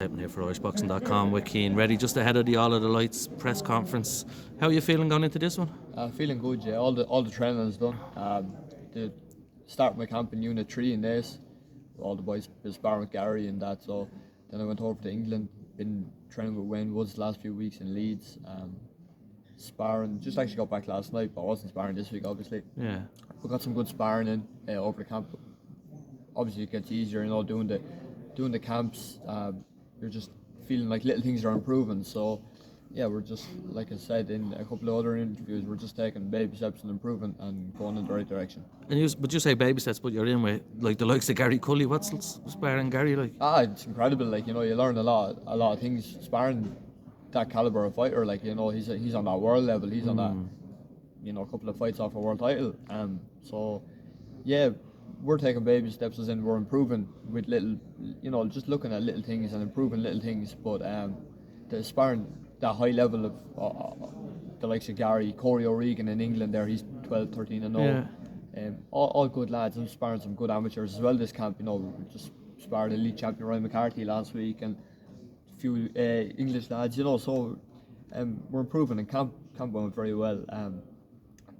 Happening here for irishboxing.com with Cian Reddy just ahead of the All of the Lights press conference. How are you feeling going into this one? Feeling good, yeah. All the training is done. The start my camp in Unit 3 in days. All the boys been sparring with Gary and that. So then I went over to England. Been training with Wayne Woods the last few weeks in Leeds. Sparring. Just actually got back last night, but I wasn't sparring this week, obviously. Yeah. We got some good sparring in over the camp. Obviously, it gets easier, doing the camps. You're just feeling like little things are improving. So, yeah, we're just, like I said in a couple of other interviews, we're just taking baby steps and improving and going in the right direction. And you say baby steps, but you're in with like the likes of Gary Cully. What's sparring Gary like? It's incredible. Like, you learn a lot of things sparring that caliber of fighter. Like, he's on that world level. He's on that, a couple of fights off a world title. So, yeah. We're taking baby steps as in we're improving with little, just looking at little things and improving little things. But the sparring that high level of the likes of Gary, Corey O'Regan in England there, he's 12, 13 and 0. Yeah. All good lads. I'm sparring some good amateurs as well this camp. We just sparred elite champion Ryan McCarthy last week and a few English lads, so we're improving and camp went very well.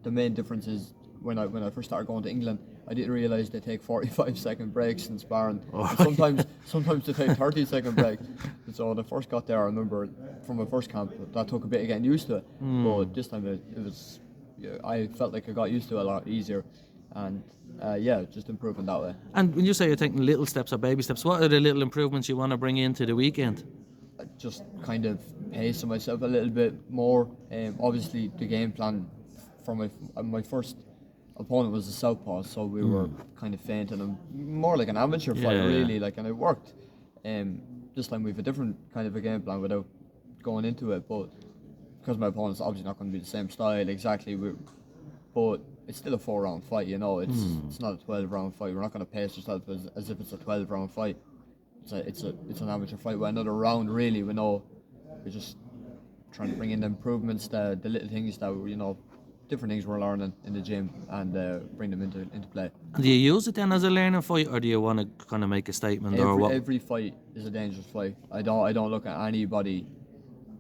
The main difference is when I first started going to England, I didn't realise they take 45-second breaks in sparring. And sometimes they take 30-second breaks. So when I first got there, I remember from my first camp, that took a bit of getting used to it. But this time it was, I felt like I got used to it a lot easier. And just improving that way. And when you say you're taking little steps or baby steps, what are the little improvements you want to bring into the weekend? Just kind of pacing myself a little bit more. Obviously, the game plan for my first opponent was a southpaw, so we were kind of feinting him, more like an amateur fight, really. Like, and it worked. This time we have a different kind of a game plan without going into it, but because my opponent's obviously not going to be the same style exactly, but it's still a 4-round fight. It's not a 12-round fight. We're not going to pace yourself as if it's a 12-round fight. It's an amateur fight with another round, really. We're just trying to bring in the improvements, the little things that different things we're learning in the gym and bring them into play. Do you use it then as a learning fight, or do you want to kind of make a statement? Every fight is a dangerous fight. I don't look at anybody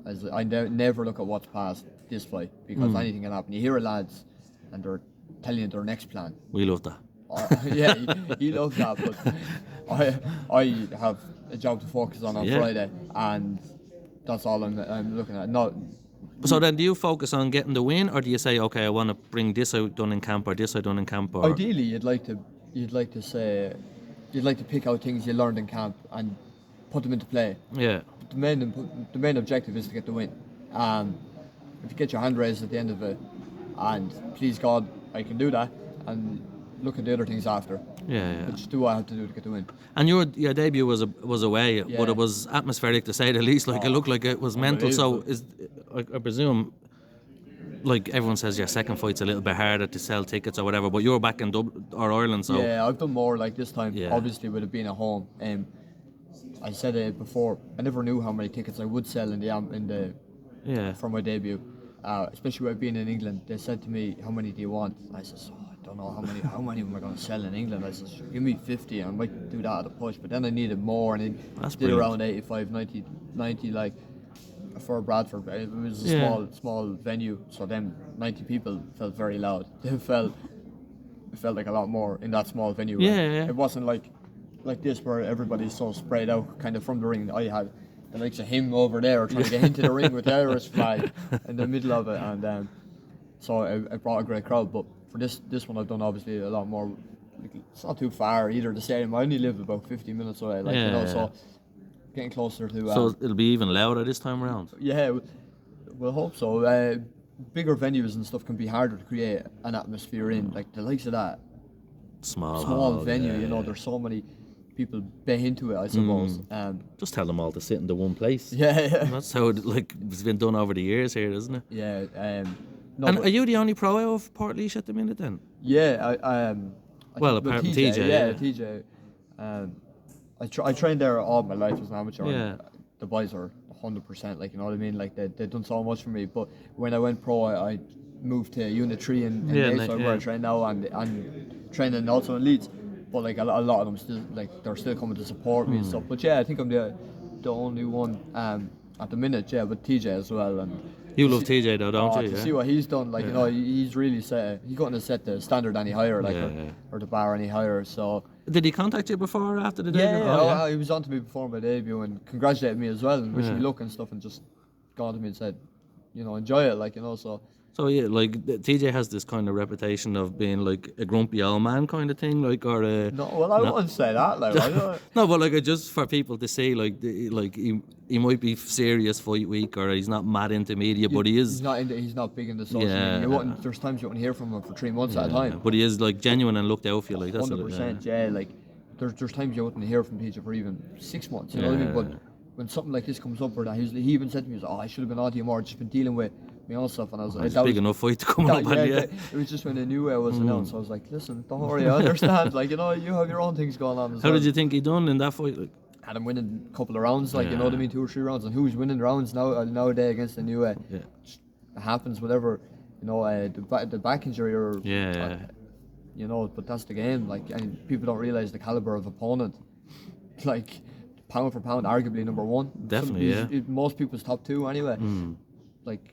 as never look at what's past this fight, because anything can happen. You hear lads and they're telling you their next plan. We love that. Yeah, he loves that, but I have a job to focus on Friday, and that's all I'm looking at. So then do you focus on getting the win, or do you say, okay, I want to bring this out done in camp or this out done in camp? Or ideally you'd like to pick out things you learned in camp and put them into play. Yeah. But the main objective is to get the win. If you get your hand raised at the end of it, and please God I can do that, and look at the other things after. Yeah. But just do what I have to do to get the win. And your debut was away, but it was atmospheric to say the least. Like, it looked like it was mental. So I presume, like everyone says, your second fight's a little bit harder to sell tickets or whatever. But you're back in Dublin or Ireland, so yeah, I've done more like this time. Yeah. Obviously, with it being at home. I said it before. I never knew how many tickets I would sell for my debut. Especially with being in England, they said to me, "How many do you want?" I said, "I don't know how many am I going to sell in England?" I said, "Give me 50, and I might do that at a push." But then I needed more, and it did around 85, 90 like for Bradford. It was a small venue, so then 90 people felt very loud. It felt like a lot more in that small venue. Yeah. It wasn't like this where everybody's so spread out kind of from the ring. I had the likes of him over there trying to get into the ring with the Irish flag in the middle of it, and so it brought a great crowd. But for this one, I've done obviously a lot more. It's not too far either. The stadium, I only live about 15 minutes away. So getting closer to. So it'll be even louder this time around. Yeah, we'll hope so. Bigger venues and stuff can be harder to create an atmosphere in. Like the likes of that small venue. There's so many people bay into it, I suppose. Just tell them all to sit in the one place. Yeah. That's how it's been done over the years here, isn't it? Yeah. Are you the only pro out of Port Laoise at the minute then? Yeah, apart from TJ. I trained there all my life as an amateur. Yeah. And the boys are 100%, like, you know what I mean? Like, they've done so much for me. But when I went pro, I moved to Unit 3 in where I train now, and training also in Leeds. But like a lot of them still, like, they're still coming to support me and stuff. But yeah, I think I'm the the only one at the minute, yeah, but TJ as well. And You love TJ though, don't you? to Yeah. see what he's done, like, you know, he's really he couldn't have set the standard any higher, like, or the bar any higher. So Did he contact you before or after the debut? He was on to me before my debut and congratulated me as well and wished me luck and stuff, and just gone to me and said, you know, enjoy it, like, you know. So yeah, like TJ has this kind of reputation of being like a grumpy old man kind of thing, like, or no, well, I wouldn't say that, like, I don't. No, but like just for people to see, like, he might be serious fight week, or he's not mad into media, but he is. He's not big into social media. There's times you wouldn't hear from him for 3 months at a time. But he is like genuine and looked out for you, like that's 100%. Yeah, like there's times you wouldn't hear from TJ for even 6 months. You know what I mean? But when something like this comes up, or that he even said to me, I should have been on to you more. Just been dealing with my own stuff, and I was like, it's a big enough fight to come up. It was just when the new way was announced. I was like, listen, don't worry, I understand. Like, you know, you have your own things going on. How did you think he done in that fight? Like, had him winning a couple of rounds, like, you know what I mean, 2 or 3 rounds, and who's winning rounds nowadays against the new way? It happens, whatever, you know, the back injury or you know, but that's the game. Like, and people don't realize the caliber of opponent. Like, pound for pound, arguably number 1. Definitely, most people's top 2 anyway. Like,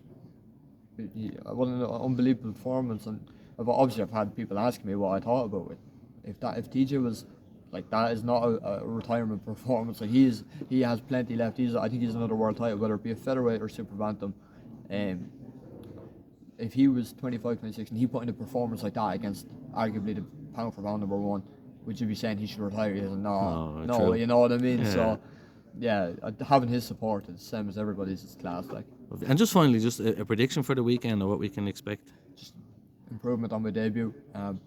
what an unbelievable performance, and obviously I've had people asking me what I thought about it. If TJ was like, that is not a retirement performance. Like, he has plenty left. I think he's another world title, whether it be a featherweight or super bantam. If he was 25, 26 and he put in a performance like that against arguably the pound for pound number 1, would you be saying he should retire? He said, no, you know what I mean? So yeah, having his support is the same as everybody's. It's class, like. And just finally, just a prediction for the weekend, or what we can expect. Just improvement on my debut.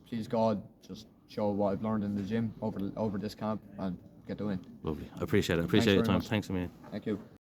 Please God, just show what I've learned in the gym over this camp and get the win. Lovely. I appreciate it. I appreciate your time. Thanks a million. Thank you.